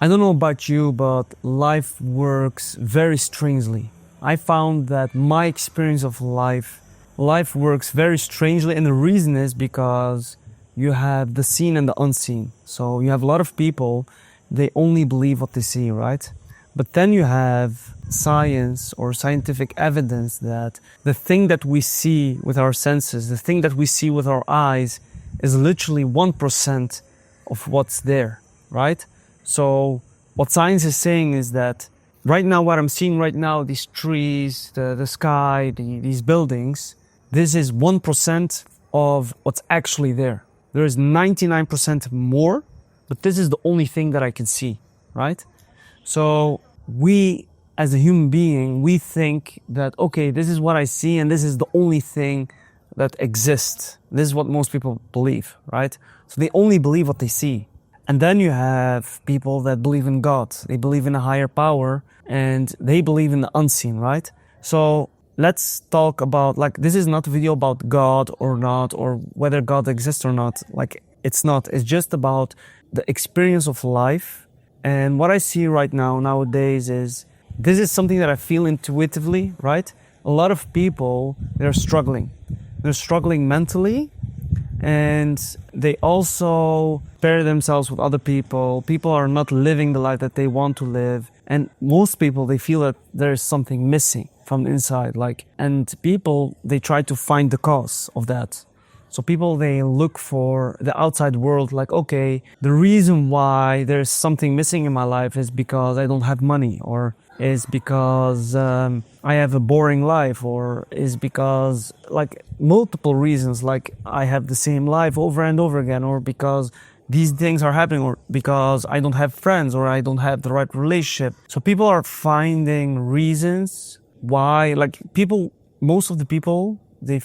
I don't know about you, but life works very strangely. I found that my experience of life works very strangely, and the reason is because you have the seen and the unseen. So you have a lot of people, they only believe what they see, right? But then you have science or scientific evidence that the thing that we see with our senses, the thing that we see with our eyes, is literally 1% of what's there, right? So what science is saying is that right now, what I'm seeing right now, these trees, the sky, these buildings, this is 1% of what's actually there. There is 99% more, but this is the only thing that I can see, right? So we, as a human being, we think that, okay, this is what I see and this is the only thing that exists. This is what most people believe, right? So they only believe what they see. And then you have people that believe in God. They believe in a higher power and they believe in the unseen, right? So let's talk about, like, this is not a video about God or not, or whether God exists or not. Like, it's not. It's just about the experience of life. And what I see right now, nowadays, is this is something that I feel intuitively, right? A lot of people, they're struggling. They're struggling mentally, and they also compare themselves with other people. People are not living the life that they want to live. And most people, they feel that there's something missing from the inside. And people, they try to find the cause of that. So people, they look for the outside world, like, okay, the reason why there's something missing in my life is because I don't have money, or is because I have a boring life, or is because, like, multiple reasons, like I have the same life over and over again, or because these things are happening, or because I don't have friends, or I don't have the right relationship. So people are finding reasons why, like, most of the people, they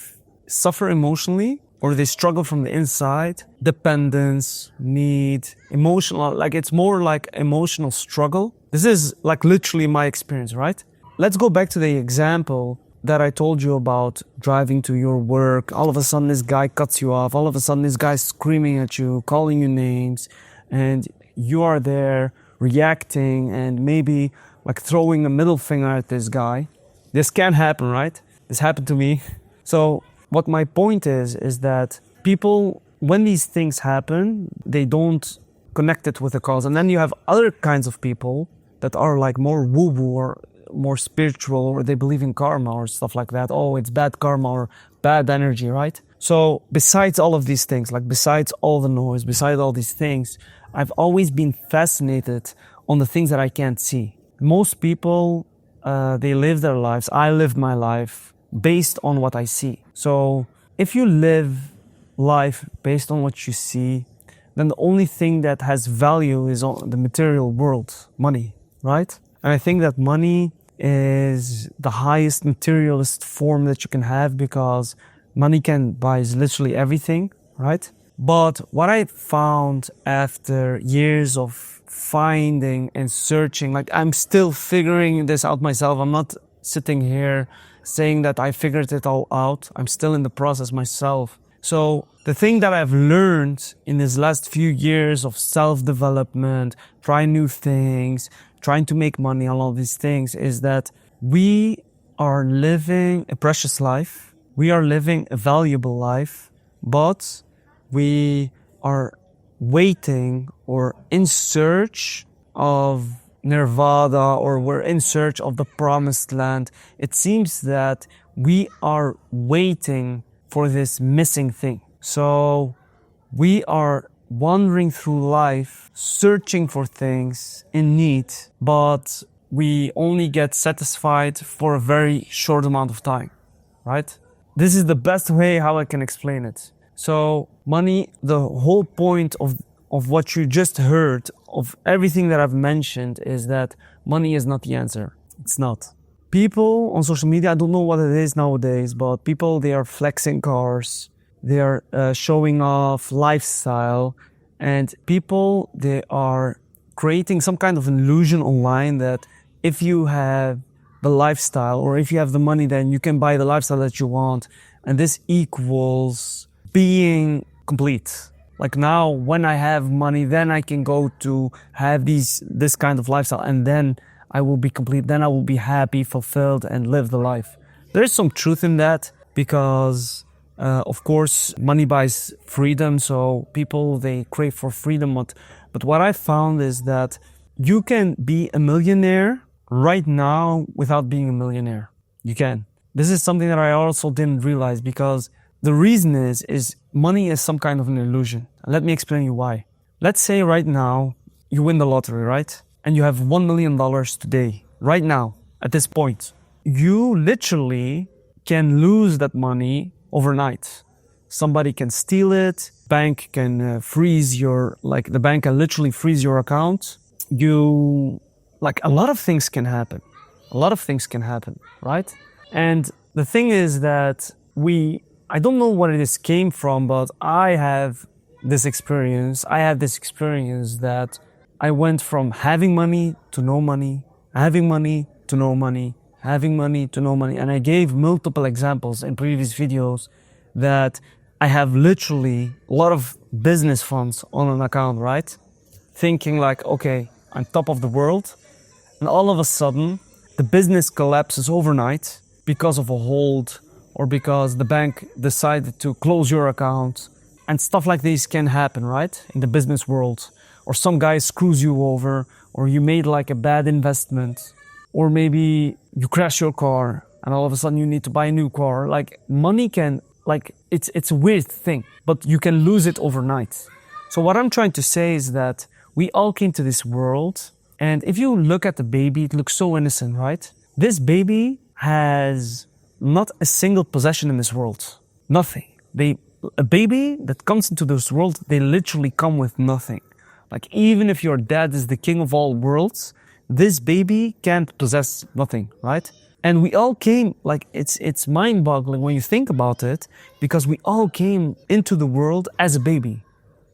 suffer emotionally, or they struggle from the inside, dependence, need, emotional, like it's more like emotional struggle. This is like literally my experience, right? Let's go back to the example that I told you about driving to your work. All of a sudden this guy cuts you off. All of a sudden this guy's screaming at you, calling you names, and you are there reacting and maybe like throwing a middle finger at this guy. This can happen, right? This happened to me. So what my point is that people, when these things happen, they don't connect it with the cause. And then you have other kinds of people that are like more woo-woo or more spiritual, or they believe in karma or stuff like that. Oh, it's bad karma or bad energy, right? So besides all of these things, like besides all the noise, besides all these things, I've always been fascinated on the things that I can't see. Most people, they live their lives. I lived my life based on what I see. So if you live life based on what you see, then the only thing that has value is on the material world, money, right? And I think that money is the highest materialist form that you can have, because money can buy literally everything, right? But what I found after years of finding and searching, like I'm still figuring this out myself. I'm not sitting here saying that I figured it all out. I'm still in the process myself. So the thing that I've learned in these last few years of self-development, trying new things, trying to make money, all of these things, is that we are living a precious life. We are living a valuable life, but we are waiting or in search of Nirvana, or we're in search of the promised land. It seems that we are waiting for this missing thing. So we are wandering through life, searching for things in need, but we only get satisfied for a very short amount of time, right? This is the best way how I can explain it. So money, the whole point of what you just heard, of everything that I've mentioned, is that money is not the answer. It's not. People on social media, I don't know what it is nowadays, but people, they are flexing cars, they are showing off lifestyle, and people, they are creating some kind of an illusion online that if you have the lifestyle, or if you have the money, then you can buy the lifestyle that you want, and this equals being complete. Like now, when I have money, then I can go to have this kind of lifestyle, and then I will be complete. Then I will be happy, fulfilled, and live the life. There is some truth in that because, of course, money buys freedom. So people, they crave for freedom. But what I found is that you can be a millionaire right now without being a millionaire. You can. This is something that I also didn't realize because the reason is money is some kind of an illusion. And let me explain you why. Let's say right now you win the lottery, right? And you have $1 million today, right now, at this point. You literally can lose that money overnight. Somebody can steal it. Bank can freeze the bank can literally freeze your account. A lot of things can happen. A lot of things can happen, right? And the thing is that I don't know what it came from, but I have this experience. I had this experience that I went from having money to no money, having money to no money, having money to no money. And I gave multiple examples in previous videos that I have literally a lot of business funds on an account, right? Thinking like, okay, I'm top of the world. And all of a sudden, the business collapses overnight because of a hold or because the bank decided to close your account. And stuff like this can happen, right? In the business world. Or some guy screws you over, or you made like a bad investment, or maybe you crash your car and all of a sudden you need to buy a new car. Like money can, it's a weird thing, but you can lose it overnight. So what I'm trying to say is that we all came to this world, and if you look at the baby, it looks so innocent, right? This baby has not a single possession in this world. Nothing. A baby that comes into this world, they literally come with nothing. Like even if your dad is the king of all worlds, this baby can't possess nothing, right? And we all came, it's mind-boggling when you think about it, because we all came into the world as a baby,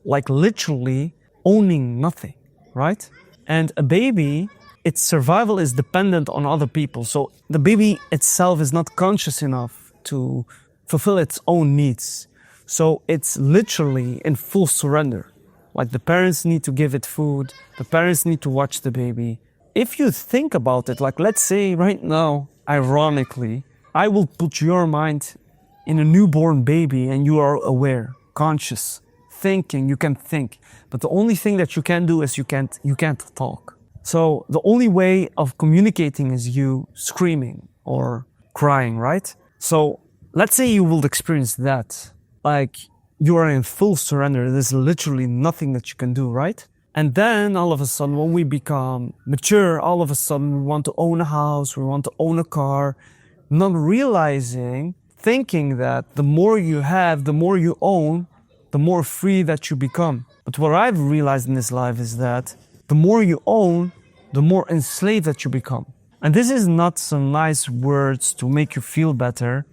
like literally owning nothing, right? And a baby, its survival is dependent on other people. So the baby itself is not conscious enough to fulfill its own needs. So it's literally in full surrender. Like the parents need to give it food, the parents need to watch the baby. If you think about it, like let's say right now, ironically, I will put your mind in a newborn baby and you are aware, conscious, thinking, you can think. But the only thing that you can do is you can't talk. So the only way of communicating is you screaming or crying, right? So let's say you will experience that. Like you are in full surrender. There's literally nothing that you can do, right? And then all of a sudden, when we become mature, all of a sudden we want to own a house, we want to own a car, not realizing, thinking that the more you have, the more you own, the more free that you become. But what I've realized in this life is that the more you own, the more enslaved that you become. And this is not some nice words to make you feel better.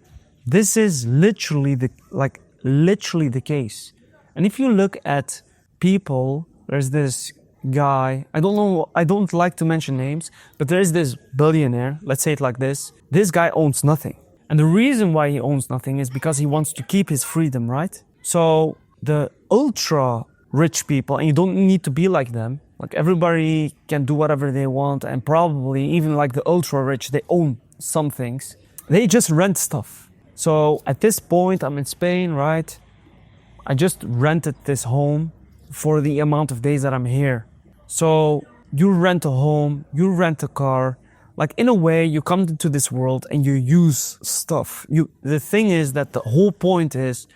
This is literally the case. And if you look at people, there's this guy, I don't like to mention names, but there's this billionaire, let's say it like this. This guy owns nothing. And the reason why he owns nothing is because he wants to keep his freedom, right? So the ultra rich people, and you don't need to be like them, like everybody can do whatever they want, and probably even like the ultra rich, they own some things. They just rent stuff. So at this point, I'm in Spain, right? I just rented this home for the amount of days that I'm here. So you rent a home, you rent a car. Like in a way, you come into this world and you use stuff. The thing is that the whole point is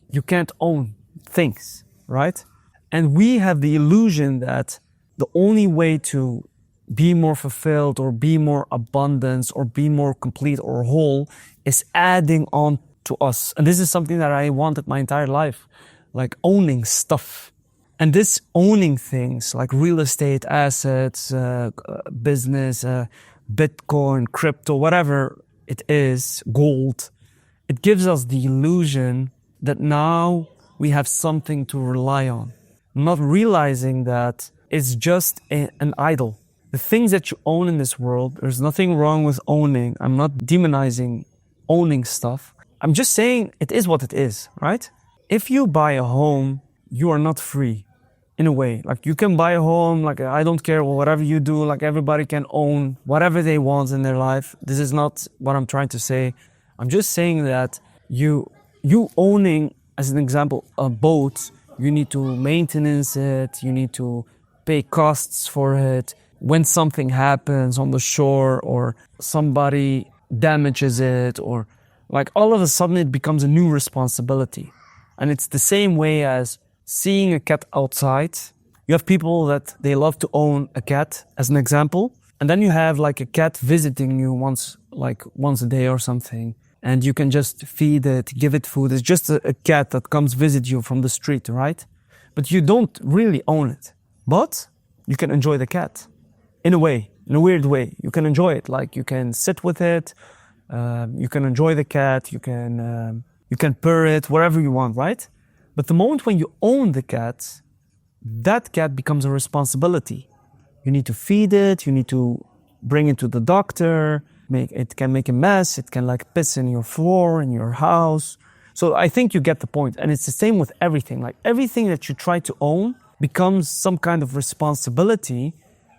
you can't own things, right? And we have the illusion that the only way to be more fulfilled or be more abundance or be more complete or whole is adding on to us. And this is something that I wanted my entire life, like owning stuff. And this owning things like real estate, assets, business, Bitcoin, crypto, whatever it is, gold, it gives us the illusion that now we have something to rely on, not realizing that it's just an idol. The things that you own in this world, there's nothing wrong with owning. I'm not demonizing owning stuff. I'm just saying it is what it is, right? If you buy a home, you are not free in a way. Like you can buy a home, like I don't care whatever you do, like everybody can own whatever they want in their life. This is not what I'm trying to say. I'm just saying that you owning, as an example, a boat, you need to maintenance it, you need to pay costs for it. When something happens on the shore or somebody damages it, or like all of a sudden it becomes a new responsibility. And it's the same way as seeing a cat outside. You have people that they love to own a cat, as an example. And then you have like a cat visiting you once a day or something. And you can just feed it, give it food. It's just a cat that comes visit you from the street, right? But you don't really own it. But you can enjoy the cat in a way, in a weird way. You can enjoy it. Like you can sit with it. You can enjoy the cat. You can purr it, whatever you want, right? But the moment when you own the cat, that cat becomes a responsibility. You need to feed it. You need to bring it to the doctor. It can make a mess. It can like piss in your floor, in your house. So I think you get the point. And it's the same with everything. Like everything that you try to own becomes some kind of responsibility.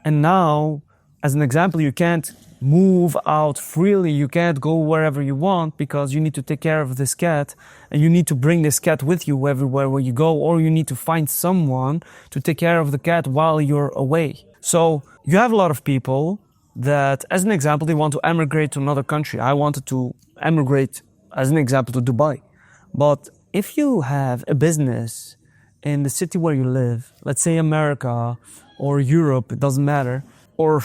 And now, as an example, you can't move out freely. You can't go wherever you want because you need to take care of this cat, and you need to bring this cat with you everywhere where you go, or you need to find someone to take care of the cat while you're away. So you have a lot of people that, as an example, they want to emigrate to another country. I wanted to emigrate, as an example, to Dubai. But if you have a business in the city where you live, let's say America or Europe, it doesn't matter, or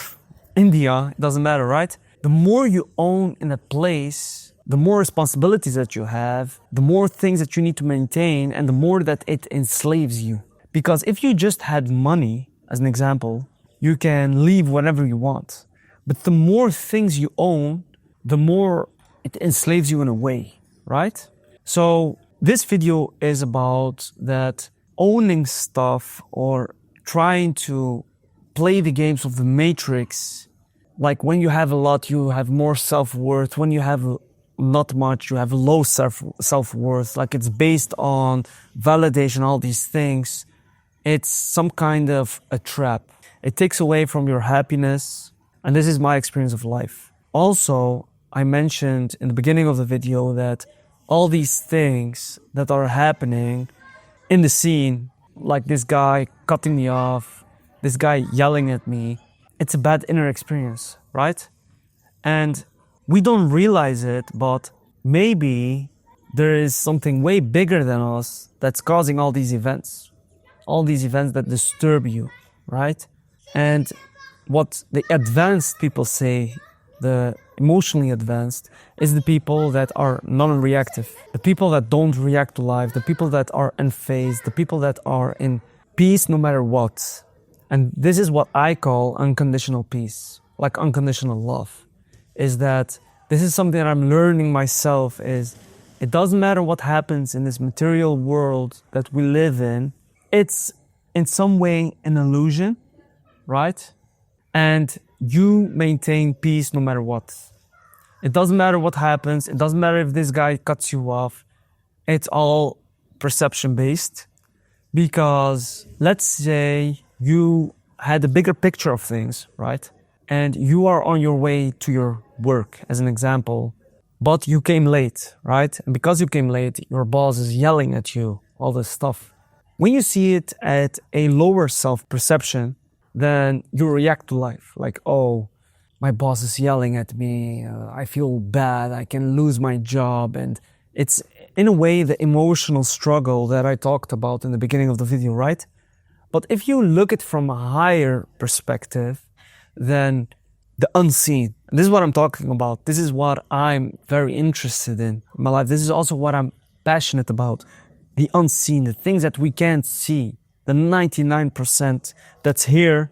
India, it doesn't matter, right? The more you own in a place, the more responsibilities that you have, the more things that you need to maintain, and the more that it enslaves you. Because if you just had money, as an example, you can leave whenever you want. But the more things you own, the more it enslaves you in a way, right? So this video is about that owning stuff or trying to play the games of the matrix. Like when you have a lot, you have more self-worth. When you have not much, you have low self-worth. Like it's based on validation, all these things. It's some kind of a trap. It takes away from your happiness. And this is my experience of life. Also, I mentioned in the beginning of the video that all these things that are happening in the scene, like this guy cutting me off, this guy yelling at me, it's a bad inner experience, right? And we don't realize it, but maybe there is something way bigger than us that's causing all these events that disturb you, right? And what the advanced people say, the emotionally advanced, is the people that are non-reactive, the people that don't react to life, the people that are unfazed, the people that are in peace no matter what. And this is what I call unconditional peace, like unconditional love, is that this is something that I'm learning myself, is it doesn't matter what happens in this material world that we live in, it's in some way an illusion, right? And you maintain peace no matter what. It doesn't matter what happens. It doesn't matter if this guy cuts you off. It's all perception based. Because let's say you had a bigger picture of things, right? And you are on your way to your work, as an example, but you came late, right? And because you came late, your boss is yelling at you, all this stuff. When you see it at a lower self-perception, then you react to life like, oh, my boss is yelling at me, I feel bad, I can lose my job. And it's in a way the emotional struggle that I talked about in the beginning of the video, right? But if you look at it from a higher perspective, then the unseen, and this is what I'm talking about, this is what I'm very interested in my life, this is also what I'm passionate about, the unseen, the things that we can't see, the 99% that's here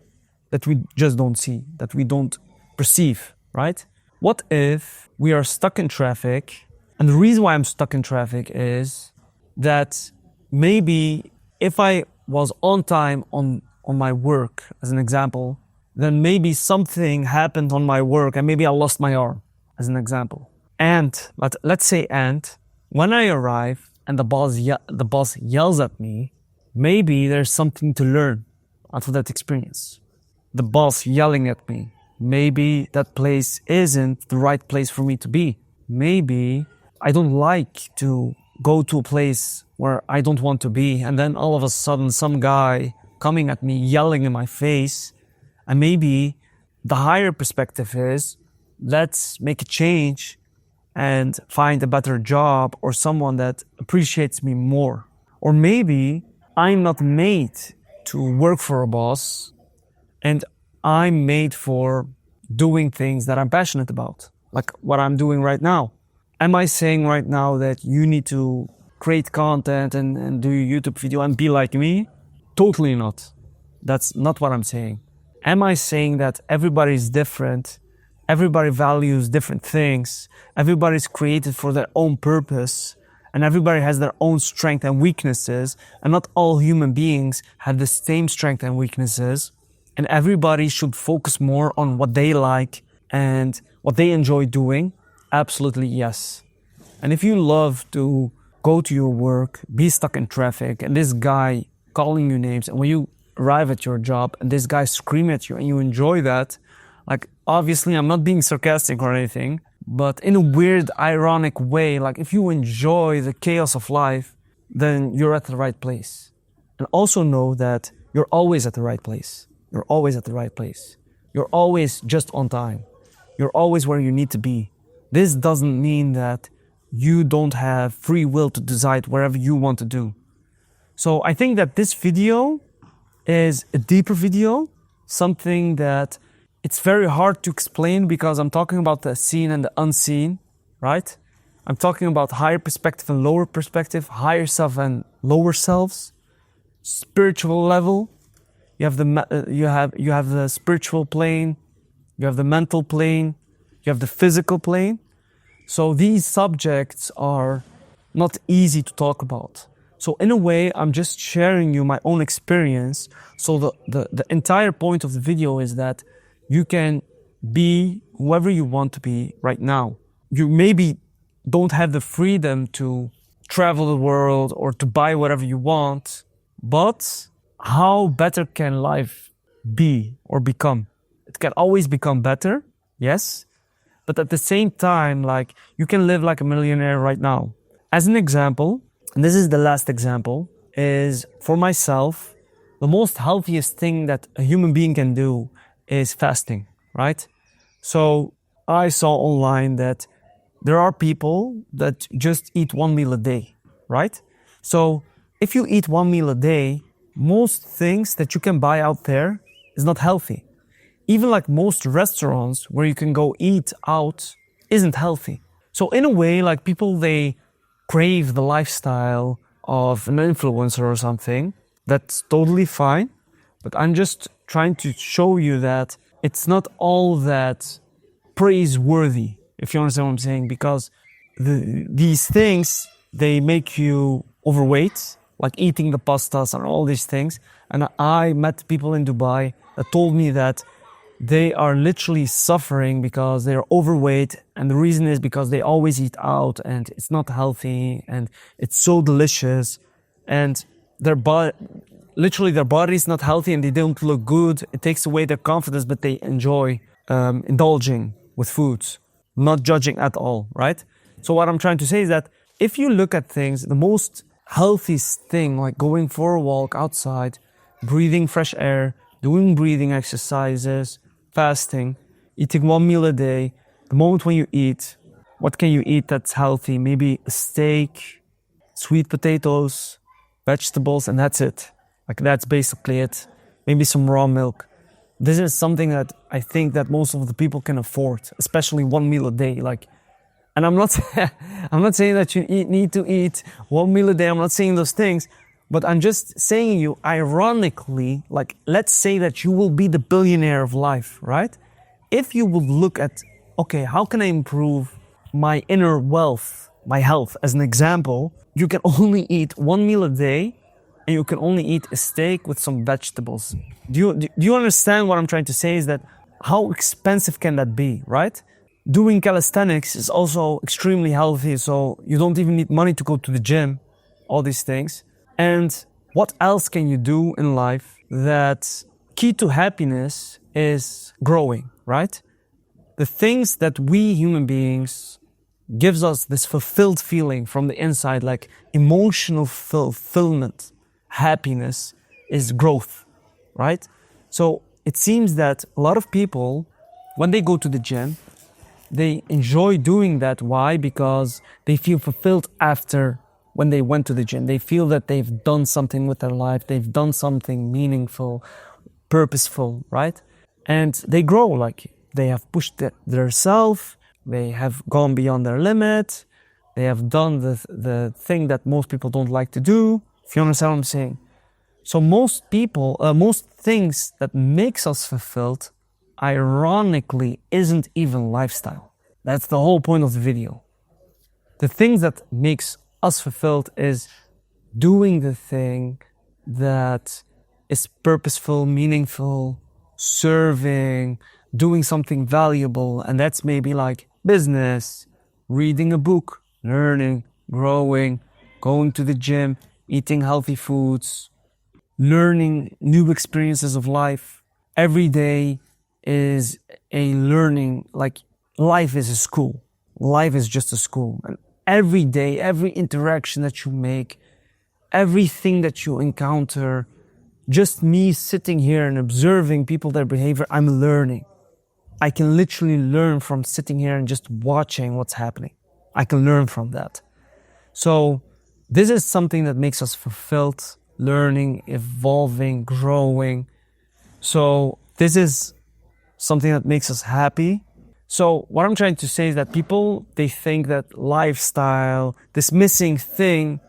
that we just don't see, that we don't perceive, right? What if we are stuck in traffic? And the reason why I'm stuck in traffic is that maybe if I was on time on my work, as an example, then maybe something happened on my work and maybe I lost my arm, as an example. And let's say when I arrive and the boss yells at me, maybe there's something to learn out of that experience. The boss yelling at me, maybe that place isn't the right place for me to be. Maybe I don't like to go to a place where I don't want to be, and then all of a sudden some guy coming at me, yelling in my face, and maybe the higher perspective is, let's make a change and find a better job or someone that appreciates me more. Or maybe I'm not made to work for a boss and I'm made for doing things that I'm passionate about, like what I'm doing right now. Am I saying right now that you need to create content and do a YouTube video and be like me? Totally not. That's not what I'm saying. Am I saying that everybody is different? Everybody values different things. Everybody's created for their own purpose. And everybody has their own strengths and weaknesses. And not all human beings have the same strengths and weaknesses. And everybody should focus more on what they like and what they enjoy doing. Absolutely yes. And if you love to go to your work, be stuck in traffic, and this guy calling you names, and when you arrive at your job and this guy scream at you and you enjoy that, like obviously I'm not being sarcastic or anything, but in a weird, ironic way, like if you enjoy the chaos of life, then you're at the right place. And also know that you're always at the right place. You're always at the right place. You're always just on time. You're always where you need to be. This doesn't mean that you don't have free will to decide wherever you want to do. So I think that this video is a deeper video, something that it's very hard to explain because I'm talking about the seen and the unseen, right? I'm talking about higher perspective and lower perspective, higher self and lower selves, spiritual level. You have the spiritual plane, you have the mental plane, you have the physical plane. So these subjects are not easy to talk about. So in a way, I'm just sharing you my own experience. So the entire point of the video is that you can be whoever you want to be right now. You maybe don't have the freedom to travel the world or to buy whatever you want, but how better can life be or become? It can always become better, yes. But at the same time, like you can live like a millionaire right now. As an example, and this is the last example, is for myself, the most healthiest thing that a human being can do is fasting, right? So I saw online that there are people that just eat one meal a day, right? So if you eat one meal a day, most things that you can buy out there is not healthy. Even like most restaurants where you can go eat out isn't healthy. So in a way, like people, they crave the lifestyle of an influencer or something. That's totally fine. But I'm just trying to show you that it's not all that praiseworthy, if you understand what I'm saying, because these things, they make you overweight, like eating the pastas and all these things. And I met people in Dubai that told me that they are literally suffering because they're overweight, and the reason is because they always eat out and it's not healthy and it's so delicious, and their body is not healthy and they don't look good. It takes away their confidence, but they enjoy indulging with foods, not judging at all, right? So what I'm trying to say is that if you look at things, the most healthiest thing, like going for a walk outside, breathing fresh air, doing breathing exercises, fasting, eating one meal a day, the moment when you eat, what can you eat that's healthy? Maybe a steak, sweet potatoes, vegetables, and that's it. Like that's basically it. Maybe some raw milk. This is something that I think that most of the people can afford, especially one meal a day. Like, and I'm not saying that you need to eat one meal a day. I'm not saying those things. But I'm just saying you, ironically, like, let's say that you will be the billionaire of life, right? If you would look at, okay, how can I improve my inner wealth, my health, as an example, you can only eat one meal a day and you can only eat a steak with some vegetables. Do you understand what I'm trying to say? Is that how expensive can that be, right? Doing calisthenics is also extremely healthy, so you don't even need money to go to the gym, all these things. And what else can you do in life that key to happiness is growing, right? The things that we human beings gives us this fulfilled feeling from the inside, like emotional fulfillment, happiness is growth, right? So it seems that a lot of people, when they go to the gym, they enjoy doing that. Why? Because they feel fulfilled after when they went to the gym. They feel that they've done something with their life. They've done something meaningful, purposeful, right? And they grow, like they have pushed their self. They have gone beyond their limit. They have done the thing that most people don't like to do. If you understand what I'm saying. So most people, most things that makes us fulfilled, ironically, isn't even lifestyle. That's the whole point of the video. The things that makes us fulfilled is doing the thing that is purposeful, meaningful, serving, doing something valuable. And that's maybe like business, reading a book, learning, growing, going to the gym, eating healthy foods, learning new experiences of life. Every day is a learning, like life is a school. Life is just a school. And every day, every interaction that you make, everything that you encounter, just me sitting here and observing people, their behavior, I'm learning. I can literally learn from sitting here and just watching what's happening. I can learn from that. So this is something that makes us fulfilled, learning, evolving, growing. So this is something that makes us happy. So what I'm trying to say is that people, they think that lifestyle, this missing thing,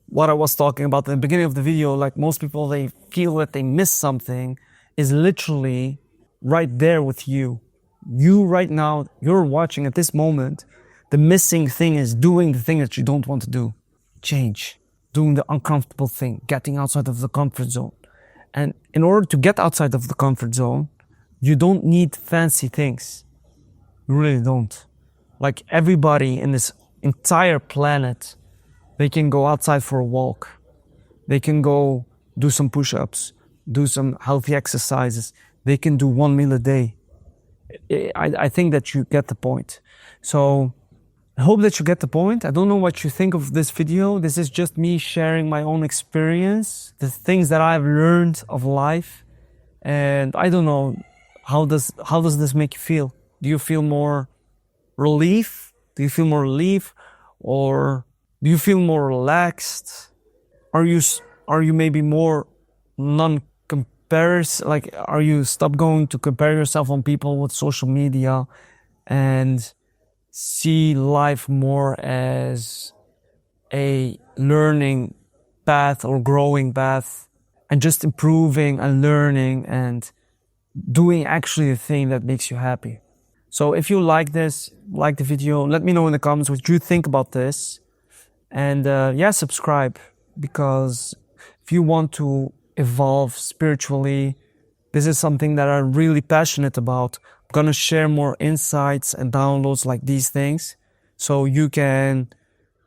what I was talking about in the beginning of the video, like most people, they feel that they miss something, is literally right there with you. You right now, you're watching at this moment, the missing thing is doing the thing that you don't want to do. Change, doing the uncomfortable thing, getting outside of the comfort zone. And in order to get outside of the comfort zone, you don't need fancy things. You really don't. Like everybody in this entire planet, they can go outside for a walk. They can go do some push-ups, do some healthy exercises. They can do 1 meal a day. I think that you get the point. So I hope that you get the point. I don't know what you think of this video. This is just me sharing my own experience, the things that I've learned of life. And I don't know, how does this make you feel? Do you feel more relief? Do you feel more relief? Or do you feel more relaxed? Are you maybe more non-comparison? Like, are you stop going to compare yourself on people with social media and see life more as a learning path or growing path and just improving and learning and doing actually the thing that makes you happy? So if you like this, like the video, let me know in the comments what you think about this. And yeah, subscribe, because if you want to evolve spiritually, this is something that I'm really passionate about. I'm gonna share more insights and downloads like these things so you can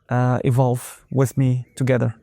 evolve with me together.